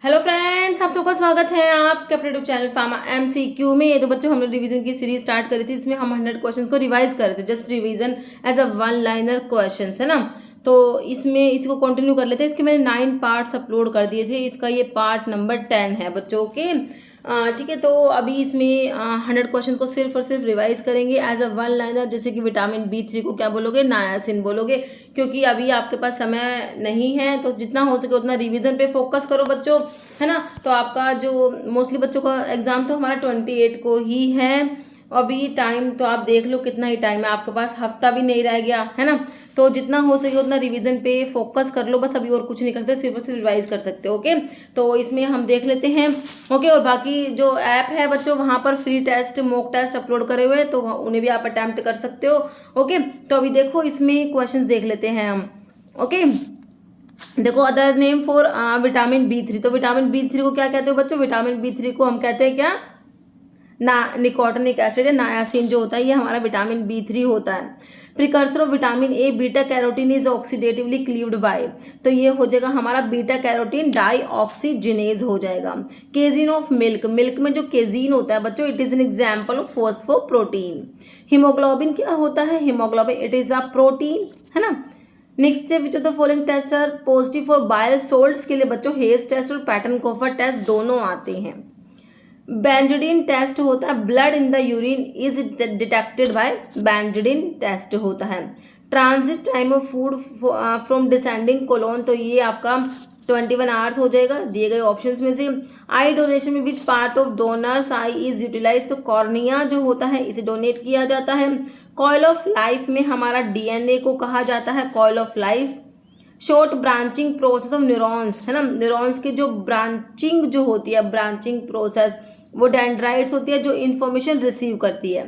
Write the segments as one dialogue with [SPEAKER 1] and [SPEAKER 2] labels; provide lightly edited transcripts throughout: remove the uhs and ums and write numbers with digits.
[SPEAKER 1] Hello friends, आप सबका स्वागत है आपके अपने यूट्यूब चैनल फार्मा एमसीक्यू में। तो बच्चों, हमने रिवीजन की सीरीज स्टार्ट करी थी। इसमें हम 100 क्वेश्चंस को रिवाइज कर रहे थे, just revision as a one liner questions, है ना। तो इसमें इसी को कंटिन्यू कर लेते हैं। इसके मैंने 9 पार्ट्स अपलोड कर दिए थे। इसका ये पार्ट नंबर 10 है बच्चों के। ठीक है, तो अभी इसमें 100 क्वेश्चन को सिर्फ और सिर्फ रिवाइज करेंगे एज अ वन लाइनर। जैसे कि विटामिन B3 को क्या बोलोगे? नायासिन बोलोगे, क्योंकि अभी आपके पास समय नहीं है। तो जितना हो सके उतना रिवीजन पे फोकस करो बच्चों, है ना। तो आपका जो मोस्टली बच्चों का एग्जाम तो हमारा 28 को ही है। अभी टाइम तो आप देख लो कितना ही टाइम है आपके पास, हफ्ता भी नहीं रह गया, है ना। तो जितना हो सके उतना रिवीजन पे फोकस कर लो बस। अभी और कुछ नहीं कर सकते, सिर्फ और सिर्फ रिवाइज कर सकते हो। ओके, तो इसमें हम देख लेते हैं। ओके, और बाकी जो ऐप है बच्चों, वहाँ पर free test, mock test upload करे हुए हैं, तो उन्हें भी आप अटैम्प्ट कर सकते हो। ओके, तो अभी देखो इसमें क्वेश्चन देख लेते हैं हम। ओके, देखो, other name for vitamin B3। तो विटामिन B3 को क्या कहते हो बच्चों? विटामिन B3 को हम कहते हैं क्या? निकोटिनिक एसिड है, नायासिन जो होता है ये हमारा विटामिन B3 होता है। Precursor of vitamin A beta carotene is oxidatively cleaved by. तो ये हो जाएगा हमारा बीटा कैरोटीन डाई ऑक्सीजिनेज हो जाएगा। केजीन ऑफ मिल्क, मिल्क में जो केजीन होता है बच्चों, it is an example of phosphoprotein. Haemoglobin क्या होता है? Haemoglobin it is a protein, है ना। नेक्स्ट है, which of the following test are positive for bile salts के लिए बच्चों हेज टेस्ट और पैटर्न कोफर टेस्ट दोनों आते हैं। बेंजोडिन टेस्ट होता है, blood in the urine is detected by benzidine test होता है। Transit time of food from descending colon, तो ये आपका 21 आवर्स हो जाएगा दिए गए ऑप्शंस में से। आई डोनेशन में which part of donors eye is utilize, तो कॉर्निया जो होता है इसे डोनेट किया जाता है। कॉइल ऑफ लाइफ में हमारा DNA को कहा जाता है coil of life. Short branching process of neurons, है ना। न्यूरॉन्स की जो ब्रांचिंग जो होती है, ब्रांचिंग प्रोसेस, वो डेंड्राइट्स होती है जो इन्फॉर्मेशन रिसीव करती है।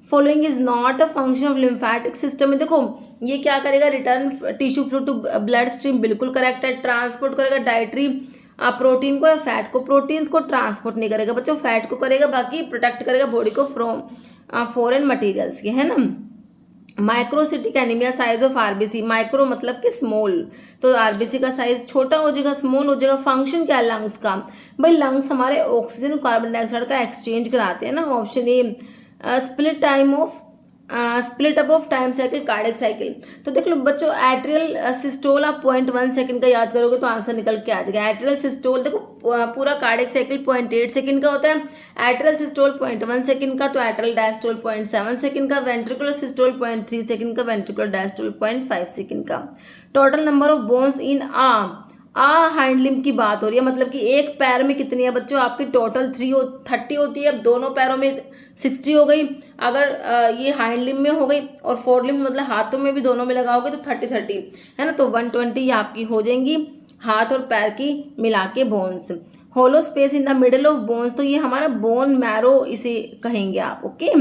[SPEAKER 1] Following is not a function of lymphatic system में, देखो ये क्या करेगा? Return tissue fluid to blood stream, बिल्कुल करेक्ट है। ट्रांसपोर्ट करेगा डाइटरी प्रोटीन को या फैट को। प्रोटीन्स को ट्रांसपोर्ट नहीं करेगा बच्चों, फैट को करेगा, बाकी प्रोटेक्ट करेगा बॉडी को फ्रॉम फॉरेन मटीरियल्स के, है ना। Microcytic anaemia size of RBC, micro मतलब कि स्मॉल, तो आरबीसी का साइज छोटा हो जाएगा, स्मॉल हो जाएगा। फंक्शन क्या है लंग्स का? भाई लंग्स हमारे ऑक्सीजन कार्बन डाइऑक्साइड का एक्सचेंज कराते हैं ना। Option A split up of time cycle, cardiac cycle. तो देख लो बच्चों, एट्रियल सिस्टोल आप 0.1 सेकंड का याद करोगे तो आंसर निकल के आ जाएगा। एट्रियल सिस्टोल देखो पूरा कार्डियक साइकिल 0.8 सेकंड का होता है। एट्रियल सिस्टोल 0.1 सेकंड का, तो एट्रियल डायस्टोल 0.7 सेकंड का। वेंट्रिकुलर सिस्टोल 0.3 सेकंड का, वेंट्रिकुलर डायस्टोल 0.5 सेकंड का। Total number of bones in hand limb की बात हो रही है, मतलब कि एक पैर में कितनी है बच्चों? आपकी टोटल 30 होती है। दोनों पैरों में 60 हो गई। अगर ये हैंड लिम्ब में हो गई और फोर लिम्ब मतलब हाथों में भी दोनों में लगाओगे तो 30 है ना। तो 120 आपकी हो जाएंगी हाथ और पैर की मिला के bones. Hollow space in the middle of bones, तो ये हमारा बोन मैरो इसे कहेंगे आप। ओके,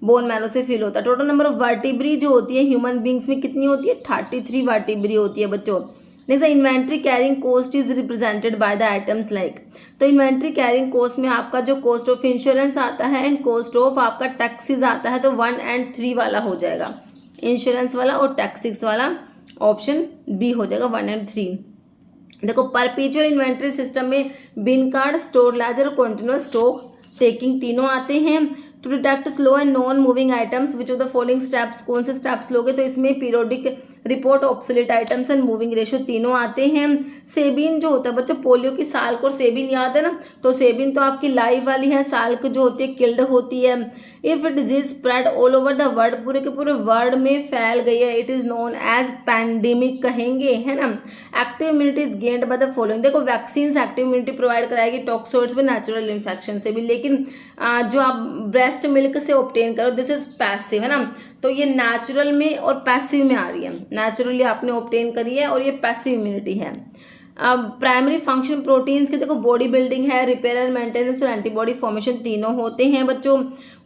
[SPEAKER 1] बोन मैरो से फील होता है। टोटल नंबर ऑफ वर्टिब्री जो होती है ह्यूमन बींग्स में कितनी होती है? 33 वर्टिब्री होती है बच्चों। Next, inventory carrying cost is represented by the items like. तो इन्वेंट्री कैरिंग कॉस्ट में आपका जो कॉस्ट ऑफ इंश्योरेंस आता है एंड कॉस्ट ऑफ आपका टैक्सेस आता है, तो 1 और 3 वाला हो जाएगा, इंश्योरेंस वाला और टैक्सेस वाला। ऑप्शन बी हो जाएगा 1 और 3। देखो, परपेचुअल इन्वेंट्री सिस्टम में बिन कार्ड, स्टोर लेजर और कंटिन्यूअस स्टॉक टेकिंग तीनों आते हैं। To detect slow and non moving items which of the following steps, कौन से स्टेप्स लोगे? तो इसमें periodic report, obsolete items and moving ratio तीनों आते हैं। सेबिन जो होता है बच्चों, पोलियो की साल्क और सेबिन याद है ना। तो सेबिन तो आपकी लाइव वाली है, साल्क जो होती है किल्ड होती है। If disease spread all over the world, पूरे के पूरे वर्ल्ड में फैल गई है, it is known as pandemic कहेंगे, है ना। Active immunity is gained by the following, देखो वैक्सीन एक्टिव इम्यूनिटी प्रोवाइड कराएगी टॉक्सोइड्स में, नेचुरल इन्फेक्शन से भी। लेकिन जो आप ब्रेस्ट मिल्क से ऑब्टेन करो, दिस इज पैसिव, है ना। तो ये नेचुरल में और पैसिव में आ रही है। नेचुरली आपने ऑब्टेन करी है और ये पैसिव इम्यूनिटी है। प्राइमरी फंक्शन प्रोटीन्स के देखो, बॉडी बिल्डिंग है, रिपेयर एंड मेंटेनेंस और एंटीबॉडी फॉर्मेशन तीनों होते हैं बच्चों।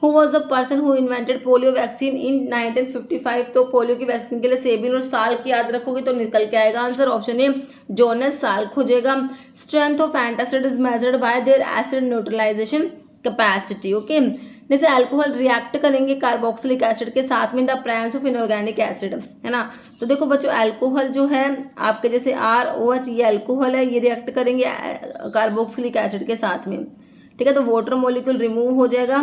[SPEAKER 1] Who was the person who invented polio vaccine in 1955, तो पोलियो की वैक्सीन के लिए सेबिन और साल्क याद रखोगे तो निकल के आएगा answer. Option A Jonas Salk हो जाएगा। Strength of antacid is measured by their acid neutralization capacity. Okay, जैसे अल्कोहल रिएक्ट करेंगे कार्बोक्सिलिक एसिड के साथ में the presence of inorganic acid, है ना। तो देखो बच्चों अल्कोहल जो है आपके जैसे ROH ये अल्कोहल है, ये रिएक्ट करेंगे कार्बोक्सिलिक एसिड के साथ में, ठीक है। तो वाटर मॉलिक्यूल रिमूव हो जाएगा,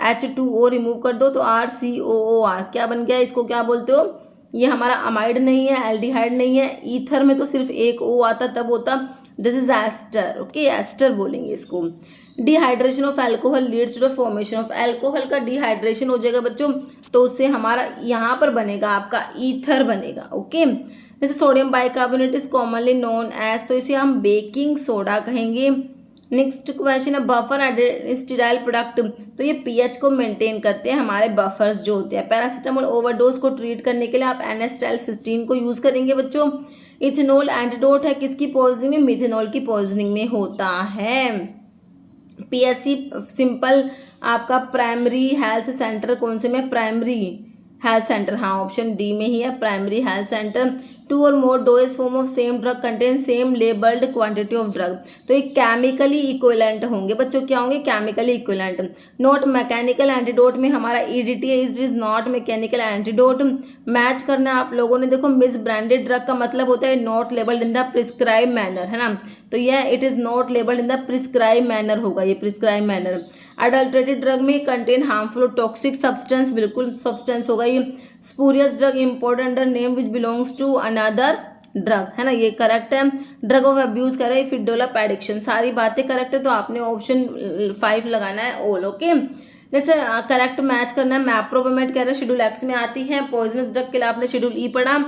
[SPEAKER 1] H2O रिमूव कर दो तो RCOOR क्या बन गया, इसको क्या बोलते हो, ये हमारा अमाइड नहीं है, एल्डिहाइड नहीं है, ईथर में तो सिर्फ एक O आता तब होता, this is ester, okay ester बोलेंगे इसको। Dehydration of alcohol leads to formation of, alcohol का डिहाइड्रेशन हो जाएगा बच्चों तो उससे हमारा यहाँ पर बनेगा आपका ईथर बनेगा, ओके। जैसे sodium bicarbonate is commonly known as, तो इसे हम बेकिंग सोडा कहेंगे। नेक्स्ट क्वेश्चन है बफर एडेड स्टीराइल प्रोडक्ट, तो ये पीएच को मेंटेन करते हैं हमारे बफर्स जो होते हैं। पैरासीटामोल ओवरडोज को ट्रीट करने के लिए आप N-acetylcysteine को यूज करेंगे बच्चों। इथेनॉल एंटीडोट है किसकी पॉइजनिंग में, मिथेनॉल की पॉइजनिंग में होता है। पीएससी सिंपल आपका प्राइमरी हेल्थ सेंटर कौन से में, प्राइमरी हेल्थ सेंटर, हाँ ऑप्शन डी में ही है primary health centre. 2 or more dose form of same drug contain same labelled quantity of drug, तो ये केमिकली इक्विवेलेंट होंगे बच्चों, क्या होंगे chemically equivalent. Not mechanical antidote में हमारा EDTA is not mechanical antidote. Match करना है आप लोगों ने, देखो मिस ब्रांडेड ड्रग का मतलब होता है not labelled in the prescribe manner, है ना, तो यह it is not labelled in the prescribe manner होगा, ये प्रिस्क्राइब मैनर। अडल्ट्रेटेड ड्रग में कंटेन हार्मफुल टॉक्सिक सब्सटेंस, बिल्कुल सब्सटेंस होगा ये। Spurious drug imported under name which belongs to another drug, है ना, ये करेक्ट है। ड्रग ऑफ अब्यूज कह रहे हैं इफ इट डेवलप एडिक्शन, सारी बातें करेक्ट है, तो आपने ऑप्शन 5 लगाना है ऑल, ओके। जैसे करेक्ट मैच करना है, मैप्रोपेमेट कह रहे हैं शेड्यूल एक्स में आती है, पॉइजनस ड्रग के लिए आपने शेड्यूल ई पढ़ा,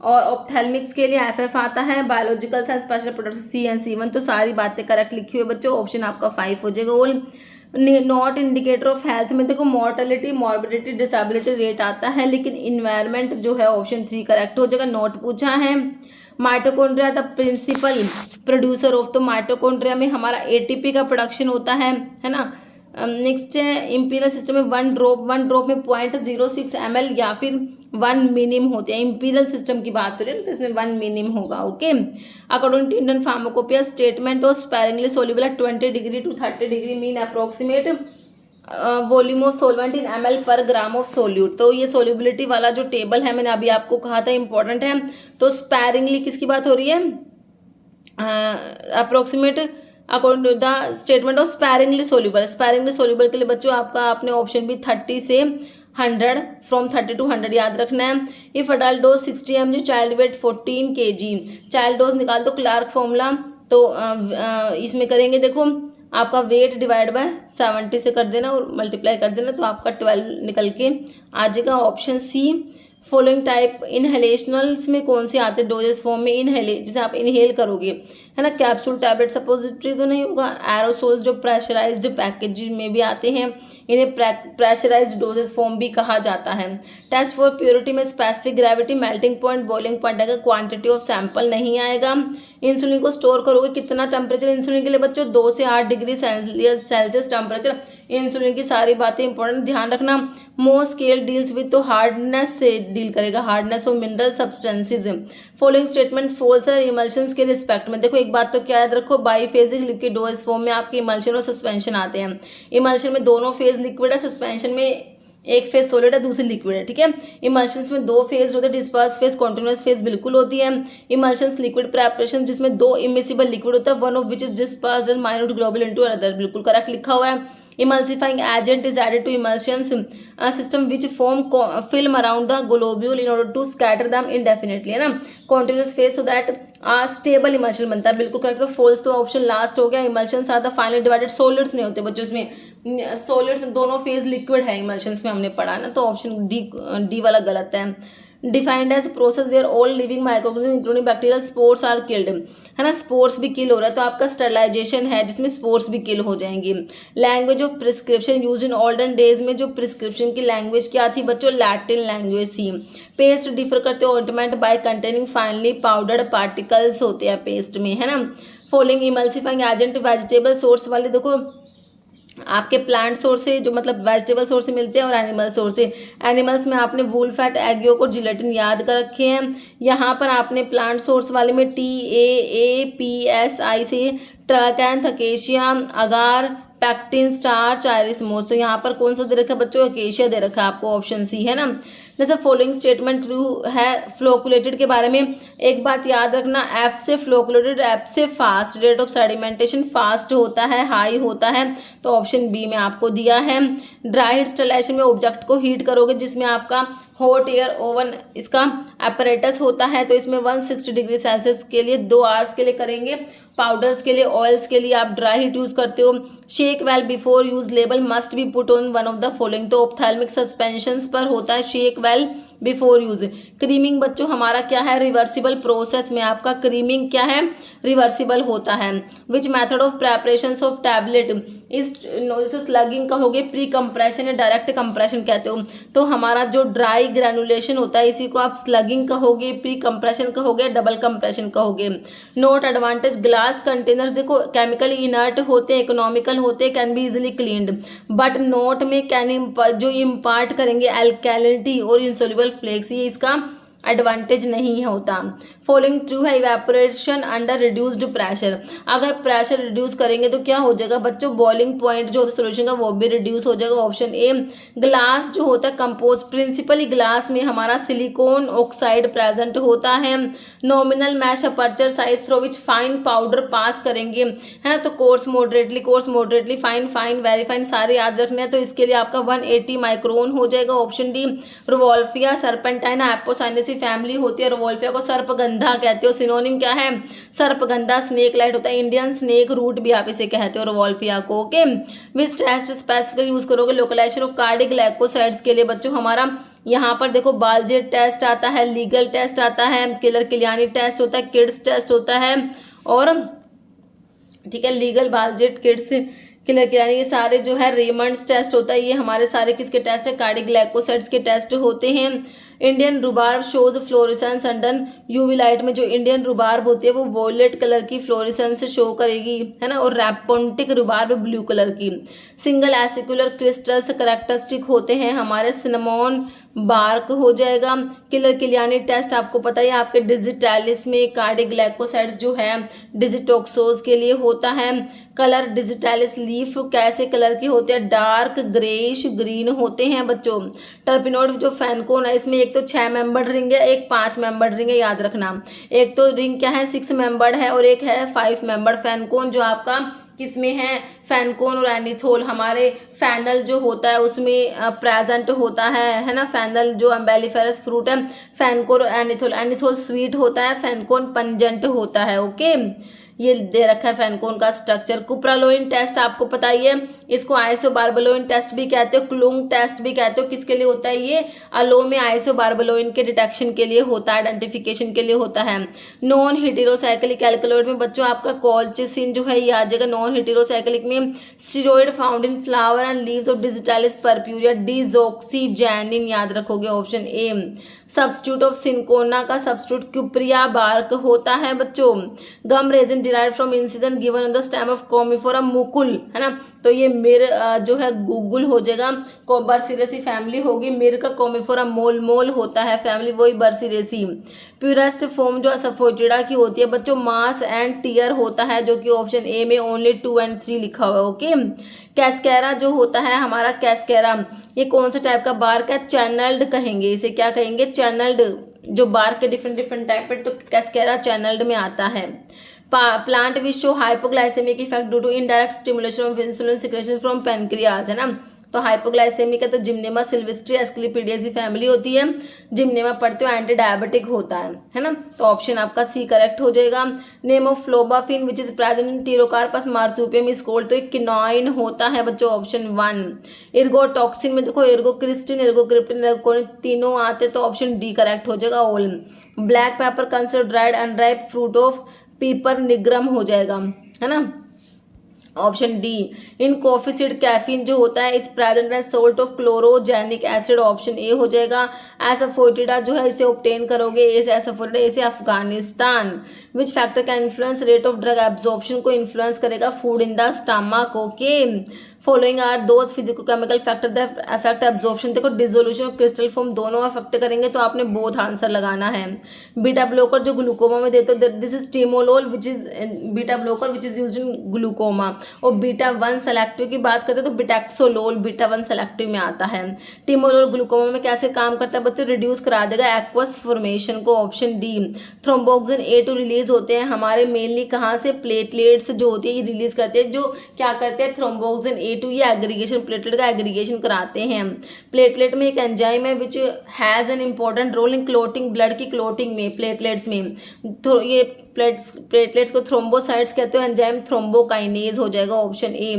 [SPEAKER 1] और ऑप्थेल्मिक्स के लिए FF आता है, biological science special product C and C1, तो सारी बातें करेक्ट लिखी हुई है बच्चों, ऑप्शन आपका 5 हो जाएगा all. Not indicator of health में देखो मॉर्टेलिटी मॉर्बिडिटी डिसेबिलिटी रेट आता है, लेकिन इन्वायरमेंट जो है ऑप्शन 3 करेक्ट हो जाएगा, नॉट पूछा है। Mitochondria the principal producer of, तो माइटोकॉन्ड्रिया में हमारा ATP का प्रोडक्शन होता है ना। नेक्स्ट है इंपीरियल सिस्टम में 1 ड्रॉप में 0.06 ml या फिर 1 मिनिम होते हैं, इंपीरियल सिस्टम की बात हो रही है ना, तो इसमें 1 मिनिम होगा, okay. According to Indian pharmacopoeia statement of sparingly soluble 20 degree to 30 degree mean approximate volume of solvent in ml पर ग्राम ऑफ सोल्यूट, तो ये सोल्यूबिलिटी वाला जो टेबल है मैंने अभी आपको कहा था इंपॉर्टेंट है। तो स्पेरिंगली किसकी बात हो रही है, approximate according to the statement of sparingly soluble के लिए बच्चों आपका आपने ऑप्शन भी 30 से 100 फ्रॉम 30 to 100 याद रखना है। If adult dose 60 mg child weight 14 kg, child dose निकाल दो क्लार्क फॉर्मूला, तो इसमें करेंगे देखो आपका वेट डिवाइड बाय 70 से कर देना और मल्टीप्लाई कर देना, तो आपका 12 निकल के आ जाएगा, ऑप्शन सी। फॉलोइंग टाइप इनहेलेशनल्स में कौन से आते हैं डोजेस फॉर्म में, इनहेले जिसे आप इनहेल करोगे, है ना, कैप्सूल टैबलेट सपोजिटरी तो नहीं होगा, एरोसोल्स जो प्रेशराइज्ड पैकेज में भी आते हैं, इन्हें प्रेशराइज्ड डोजेस फॉर्म भी कहा जाता है। टेस्ट फॉर प्योरिटी में specific gravity melting point boiling point आएगा, क्वांटिटी ऑफ सैंपल नहीं आएगा। इंसुलिन को स्टोर करोगे कितना टेम्परेचर इंसुलिन के लिए बच्चों, 2 से 8 डिग्री सेल्सियस टेम्परेचर इंसुलिन की सारी बातें इंपॉर्टेंट ध्यान रखना। मोर स्केल डील्स विद, तो हार्डनेस से डील करेगा, hardness of mineral substances. Following statement false है इमल्शंस के रिस्पेक्ट में, देखो एक बात तो क्या याद रखो, बाईफेजिक लिक्विड डोज फॉर्म में आपके इमल्शन और सस्पेंशन आते हैं। इमल्शन में दोनों फेज लिक्विड है, सस्पेंशन में एक फेज सॉलिड है दूसरी लिक्विड है, ठीक है। इमल्शंस में 2 फेज होते हैं, डिस्पर्स फेज कॉन्टिन्यूस फेज बिल्कुल होती है। इमल्शंस लिक्विड प्रेपरेशन जिसमें 2 इमिसिबल लिक्विड होता है, one of which is dispersed in minute globule into other, बिल्कुल करेक्ट लिखा हुआ है। Emulsifying agent is added to emulsions system which form film around the globule in order to scatter them indefinitely, है ना, continuous phase so that stable emulsion बनता है, बिल्कुल correct. तो false तो ऑप्शन लास्ट हो गया। emulsions are the finally divided solids नहीं होते बच्चों, इसमें solids दोनों फेज लिक्विड है emulsions में हमने पढ़ा ना, तो ऑप्शन डी वाला गलत है। Defined as process where all living microorganism including bacterial spores are killed, है ना, स्पोर्स भी किल हो रहा है, तो आपका स्टरलाइजेशन है जिसमें स्पोर्स भी किल हो जाएंगी। Language of prescription use in olden days में जो प्रिस्क्रिप्शन की लैंग्वेज क्या थी बच्चों, लैटिन लैंग्वेज थी। पेस्ट डिफर करते ointment by containing finely powdered particles होते हैं पेस्ट में, है ना। Following emulsifying agent vegetable source वाले देखो आपके प्लांट सोर्स से जो मतलब वेजिटेबल सोर्स से मिलते हैं और एनिमल सोर्स से। एनिमल्स में आपने वूल फैट एग योक और जिलेटिन याद कर रखे हैं। यहाँ पर आपने प्लांट सोर्स वाले में TAAPSI से ट्रैकैन थकेशिया अगार पैक्टिन, स्टार्च, आयरिस मोस। तो यहाँ पर कौन सा दे रखा है बच्चों, अकेशिया दे रखा है आपको, ऑप्शन सी है ना। जैसे फॉलोइंग स्टेटमेंट ट्रू है फ्लोकुलेटेड के बारे में। एक बात याद रखना, एफ से फ्लोकुलेटेड, एफ से fast, rate of sedimentation fast होता है, हाई होता है, तो ऑप्शन बी में आपको दिया है। ड्राई इंस्टॉलेशन में ऑब्जेक्ट को हीट करोगे जिसमें आपका हॉट एयर ओवन इसका apparatus होता है, तो इसमें 160 डिग्री सेल्सियस के लिए 2 आवर्स के लिए करेंगे। पाउडर्स के लिए, ऑयल्स के लिए आप ड्राई हीट यूज करते हो। Shake well before use, label must be put on one of the following, तो ऑप्थेल्मिक सस्पेंशंस पर होता है shake well before use. Creaming बच्चों हमारा क्या है, रिवर्सिबल प्रोसेस में आपका क्रीमिंग क्या है, रिवर्सिबल होता है। Which method of preparation of tablet इस स्लगिंग कहोगे, प्री कंप्रेशन या डायरेक्ट कंप्रेशन कहते हो, तो हमारा जो ड्राई ग्रेनुलेशन होता है इसी को आप स्लगिंग कहोगे, प्री कंप्रेशन कहोगे, डबल कंप्रेशन कहोगे। नोट एडवांटेज, ग्लास कंटेनर्स देखो केमिकली इनर्ट होते हैं, इकोनॉमिकल होते हैं, can be easily cleaned, but note में कैन जो इम्पार्ट करेंगे एल्कैलिनिटी और इंसोल्युबल फ्लेक्स, ये इसका एडवांटेज नहीं होता। फॉलोइंग ट्रू है, इवेपोरेशन अंडर रिड्यूस्ड प्रेशर, अगर प्रेशर रिड्यूस करेंगे तो क्या हो जाएगा बच्चों, बॉइलिंग पॉइंट जो होता है सोल्यूशन का वो भी रिड्यूस हो जाएगा, ऑप्शन ए। ग्लास जो होता है कंपोज, प्रिंसिपली ग्लास में हमारा सिलिकॉन ऑक्साइड प्रेजेंट होता है। Nominal mesh aperture size through which fine powder pass करेंगे, है ना, तो coarse moderately, fine, very fine, सारे याद रखने हैं, तो इसके लिए आपका 180 माइक्रोन हो जाएगा, option D. Rauvolfia serpentine Apocynaceae family होती है, रोवोल्फिया को सर्पगंधा कहते हो, सिनोनिम क्या है, सर्पगंधा, स्नेक लाइट होता है, इंडियन स्नेक रूट भी आप इसे कहते हो रोवोल्फिया को, okay. Which test specifically use करोगे, लोकलाइजेशन ऑफ कार्डिक ग्लाइकोसाइड्स के लिए बच्चों हमारा यहाँ पर देखो बालजेट टेस्ट आता है, लीगल टेस्ट आता है, किलर किलियानी टेस्ट होता है, किड्स टेस्ट होता है, और ठीक है लीगल, बालजेट, किड्स, किलर किलियानी, ये सारे जो है रेमंड्स टेस्ट होता है, ये हमारे सारे किसके टेस्ट है, कार्डिक ग्लाइकोसाइड्स के टेस्ट होते हैं। Indian rhubarb shows fluorescence under UV light में, जो इंडियन रुबार्ब होती है वो वॉयलेट कलर की फ्लोरेसेंस शो करेगी, है ना, और रैपोन्टिक रुबार्ब ब्लू कलर की। सिंगल एसिकुलर क्रिस्टल्स करेक्टरिस्टिक होते हैं हमारे, सिनेमॉन बार्क हो जाएगा। किलर किलियानी टेस्ट आपको पता है आपके डिजिटैलिस में कार्डिक ग्लाइकोसाइड्स जो है डिजिटॉक्सोज के लिए होता है। कलर डिजिटैलिस लीफ कैसे कलर के होते हैं, डार्क ग्रेइश ग्रीन होते हैं बच्चों। टर्पिनोड जो फैनकोन है इसमें एक तो 6 मेंबर्ड रिंग है, एक 5 मेंबर्ड रिंग है, याद रखना। एक तो रिंग क्या है 6 मेंबर्ड है और एक है 5 मेंबर्ड। फैनकोन जो आपका किसमें है, फैनकोन और एनिथोल हमारे फैनल जो होता है उसमें प्रेजेंट होता है ना, फैनल जो अम्बेलिफेरस फ्रूट है, फैनकोन और एनिथोल, एनिथोल स्वीट होता है, फैनकोन पंजेंट होता है, ओके। ये दे रखा है फैनकोन का स्ट्रक्चर। कुप्रालोइन टेस्ट आपको पता ही है, इसको आइसोबार्बलोइन टेस्ट भी कहते हो, क्लूंग टेस्ट भी कहते हो, किसके लिए होता है ये, अलो में आइसोबार्बलोइन के डिटेक्शन के लिए होता है, आइडेंटिफिकेशन के लिए होता है। नॉन हेटेरोसाइक्लिक एल्कलॉइड में बच्चों आपका कॉल्चिसिन जो है ये आ जाएगा। नॉन हेटेरोसाइक्लिक में steroid found in flower and leaves of digitalis purpurea, digoxigenin याद रखोगे, option A. Substitute of cinchona का सब्स्टिट्यूट क्यूप्रिया बार्क होता है बच्चों। Gum resin derived from incision given on the stem of commiphora mukul, है ना, तो ये मिर जो है गूगल हो जाएगा, बर्सिरेसी फैमिली होगी, मिर का कॉमिफोरा मोल होता है फैमिली, वही बर्सिरेसी। प्यूरेस्ट फॉर्म जो असफोटिडा की होती है बच्चों मास एंड टीयर होता है, जो कि ऑप्शन ए में ओनली 2 और 3 लिखा हुआ है, ओके। कैस्केरा जो होता है हमारा कैस्केरा, ये कौन सा टाइप का बार्क है, चैनल्ड कहेंगे इसे, क्या कहेंगे, चैनल्ड, जो बार्क के डिफरेंट टाइप है, तो कैस्केरा चैनल्ड में आता है। Plant which show hypoglycaemic effect due to indirect stimulation of insulin secretion from pancreas, है ना, तो हाइपोग्लाइसेमिक है तो जिम्नेमा सिल्वेस्ट्री एस्क्लिपिडियसी फैमिली होती है, जिम्नेमा पढ़ते हो एंटी डायबिटिक होता है ना, तो ऑप्शन आपका सी करेक्ट हो जाएगा। Name of phlobaphene which is present in pterocarpus marsupium is called, तो किनोइन होता है बच्चों, ऑप्शन 1। एर्गोटॉक्सिन में देखो एर्गोक्रिस्टिन, एर्गोक्रिप्टिन, एर्गोनिन तीनों आते तो ऑप्शन डी करेक्ट हो जाएगा, all. Black pepper consider dried unripe fruit of piper nigrum हो जाएगा, है ना, option D. In coffee seed caffeine जो होता है is present as salt of chlorogenic acid, option A हो जाएगा। एसोफोटिडा जो है इसे ऑब्टेन करोगे ए से, एसोफोटिडा ए से Afghanistan. Which factor can influence rate of drug absorption को इन्फ्लुएंस करेगा, food in the stomach, okay. Following are those physicochemical factor that affect absorption. देखो डिसोल्यूशन और क्रिस्टल फॉर्म दोनों अफेक्ट करेंगे, तो आपने बोथ आंसर लगाना है। बीटा ब्लॉकर जो ग्लूकोमा में देते हो, this is timolol which is beta blocker which is used in glaucoma. और बीटा 1 सेलेक्टिव की बात करते हैं तो बिटैक्सोलोल बीटा 1 सेलेक्टिव में आता है। टिमोलोल ग्लूकोमा में कैसे काम करता है बच्चों, रिड्यूस करा देगा एक्वस फॉर्मेशन को। Option D. Thromboxane A2 release होते हैं हमारे मेनली कहाँ से, प्लेटलेट्स जो होती है ये रिलीज करते हैं, जो क्या करते हैं थ्रोम्बोक्सिन A2 ये एग्रीगेशन, प्लेटलेट का एग्रीगेशन कराते हैं। प्लेटलेट में एक एंजाइम है which has an important role in clotting, blood की क्लोटिंग में, प्लेटलेट्स में। तो ये प्लेटलेट्स को थ्रोम्बोसाइट्स कहते हैं, एंजाइम थ्रोम्बोकाइनेज हो जाएगा option A.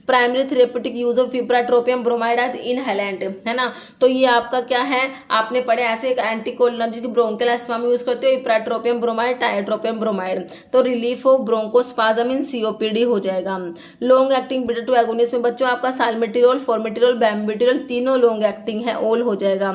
[SPEAKER 1] Primary therapeutic use of ipratropium bromide as inhalant, है ना, तो ये आपका क्या है, आपने पढ़े ऐसे एक एंटीकोलिनर्जिक ब्रोंकियल अस्थमा में यूज करते हो इप्राट्रोपियम ब्रोमाइड, टाइट्रोपियम ब्रोमाइड, तो relief of bronchospasm in COPD हो जाएगा। लॉन्ग एक्टिंग बीटा 2 एगोनिस्ट में बच्चों आपका साल्मेटिरोल, फॉर्मेटिरोल, बैम्बिटिरोल तीनों लॉन्ग एक्टिंग है, ऑल हो जाएगा।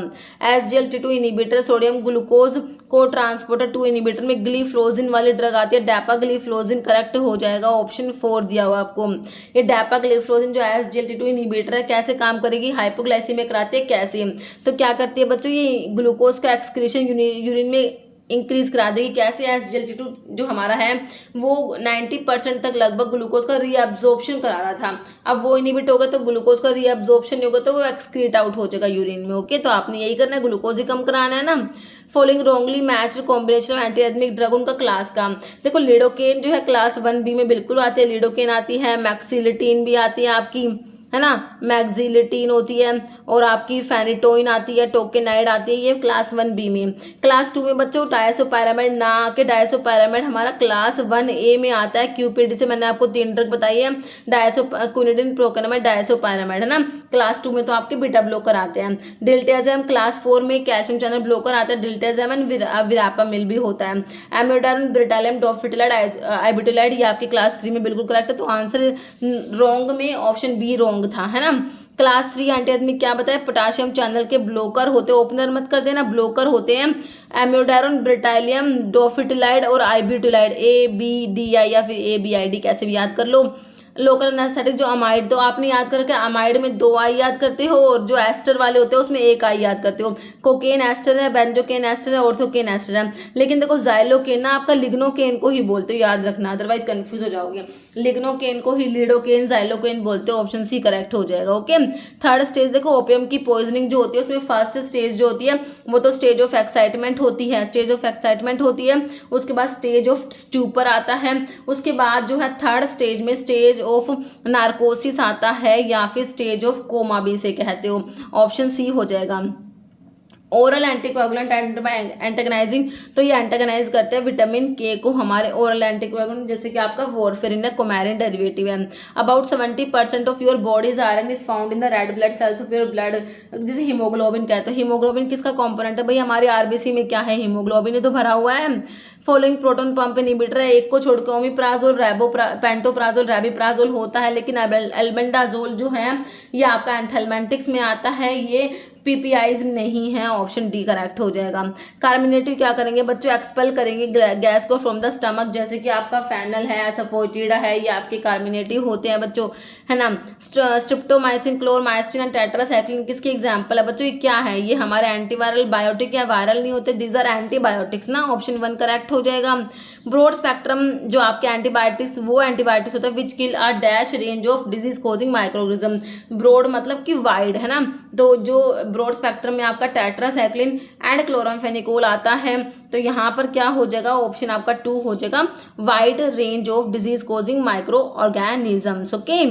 [SPEAKER 1] SGLT2 इनिबिटर सोडियम ग्लूकोज को ट्रांसपोर्टर 2 इनिबिटर में ग्लीफ्लोजिन वाली ड्रग आती है, डैपाग्लीफ्लोजिन, करेक्ट हो जाएगा, ऑप्शन 4 दिया हुआ आपको। ये डैपाग्लीफ्लोजिन जो SGLT2 इनिबिटर है कैसे काम करेगी, हाइपोग्लाइसीमिया कराती है, कैसे, तो क्या करती है बच्चों ये ग्लूकोज का एक्सक्रीशन यूरिन में इंक्रीज करा देगी, कैसे, SGLT2 जो हमारा है वो 90% तक लगभग ग्लूकोज का रीअब्जॉर्प्शन करा रहा था, अब वो इनिबिट होगा तो ग्लूकोज का रीअब्जॉर्प्शन नहीं होगा तो वो एक्सक्रीट आउट हो जाएगा यूरिन में। ओके, तो आपने यही करना है, ग्लूकोज ही कम कराना है ना। Following wrongly matched combination of antiarrhythmic drug, उनका क्लास का देखो, लिडोकेन जो है क्लास 1B में बिल्कुल आती है, लिडोकेन आती है, मैक्सिलिटीन भी आती है आपकी, है ना, मैक्सिलिटीन होती है, और आपकी फेनिटोइन आती है, टोकेनाइड आती है, ये क्लास 1B में। क्लास 2 में बच्चों डायसोपैरामाइड ना आके डायसोपैरामाइड हमारा क्लास 1A में आता है, क्यूपीडी से मैंने आपको 3 ड्रग बताई है, डायसोक्विनिडिन, प्रोकेनामाइड, डायसोपैरामाइड, है ना, क्लास 2 में तो आपके बीटा ब्लॉकर आते हैं। डिल्टेजम क्लास 4 में कैल्शियम चैनल ब्लॉकर आता है, डिल्टेजम एंड विरापामिल भी होता है। एमियोडार्न, ब्रिटालियम, डोफिटिलाइड, आइबुटिलाइड ये आपकी क्लास 3 में बिल्कुल करेक्ट है, तो आंसर रॉन्ग में ऑप्शन बी रॉन्ग था, है ना। क्लास 3 एंटीएथमिक क्या बताया, पोटाशियम चैनल के ब्लॉकर होते हैं, ओपनर मत कर देना, ब्लॉकर होते हैं। एम्योडारोन, ब्रिटालियम, डोफिटिलाइड और आइब्यूटिलाइड, ABDI या फिर ABID कैसे भी याद कर लो। लोकल एनेस्थेटिक जो अमाइड, तो आपने याद करके अमाइड में 2 आई याद करते हो, और जो एस्टर वाले होते हैं उसमें 1 आई याद करते हो। कोकेन एस्टर है, बेंजोकेन एस्टर है, ऑर्थोकेन एस्टर है, लेकिन देखो जाइलोकेन ना आपका लिग्नोकेन को ही बोलते हो, याद रखना, अदरवाइज कंफ्यूज हो जाओगे। लिग्नोकेन को ही लिडोकेन, जाइलोकेन बोलते हो, ऑप्शन सी करेक्ट हो जाएगा। ओके, थर्ड स्टेज देखो, ओपियम की पॉइजनिंग जो होती है उसमें फर्स्ट स्टेज जो होती है वो तो स्टेज ऑफ एक्साइटमेंट होती है, स्टेज ऑफ एक्साइटमेंट होती है, उसके बाद स्टेज ऑफ स्टूपर आता है, उसके बाद जो है थर्ड स्टेज में स्टेज ऑफ नार्कोसिस आता है, या फिर स्टेज ऑफ कोमा भी इसे कहते हो, ऑप्शन सी हो जाएगा। ओरल एंटीकोएगुलेंट एंटागनाइजिंग, तो ये एंटागनाइज करते हैं विटामिन के को, हमारे ओरल एंटीकोएगुलेंट जैसे कि आपका वॉरफेरिन है, कोमैरिन डेरिवेटिव है। About 70% of your bodies iron is found in the red blood cells of your blood, जिसे हीमोग्लोबिन कहते हैं। हीमोग्लोबिन किसका कंपोनेंट है भाई, हमारे आरबीसी में क्या है, हीमोग्लोबिन ही तो भरा हुआ है। फॉलोइंग प्रोटोन पंप इनहिबिटर है, एक को छोड़कर ओमिप्राजोल, पेंटोप्राजोल, रेबिप्राजोल होता है, लेकिन एल्बेंडाजोल जो है ये आपका एंथेल्मेंटिक्स में आता है, ये पीपीआईज नहीं है, ऑप्शन डी करेक्ट हो जाएगा। कार्मिनेटिव क्या करेंगे बच्चों, एक्सपेल करेंगे गैस को फ्रॉम द स्टमक, जैसे कि आपका फैनल है, सपोइटिडा है, ये आपके कार्मिनेटिव होते हैं बच्चों, है ना। स्ट्रिप्टोमाइसिन, क्लोरमाइसिन एंड टेट्रासाइक्लिन किसकी एग्जांपल है बच्चों, ये क्या है, ये हमारे एंटीवायरल बायोटिक या वायरल नहीं होते, दीज आर एंटीबायोटिक्स ना, ऑप्शन 1 करेक्ट हो जाएगा। ब्रॉड स्पेक्ट्रम जो आपके एंटीबायोटिक्स, वो एंटीबायोटिक्स होता है which kill are dash range of disease causing microorganism, broad मतलब कि वाइड, है ना, तो जो ब्रॉड स्पेक्ट्रम में आपका टेट्रासाइक्लिन एंड क्लोरामफेनिकोल आता है, तो यहाँ पर क्या हो जाएगा, ऑप्शन आपका 2 हो जाएगा, wide range of disease causing micro organisms. Okay,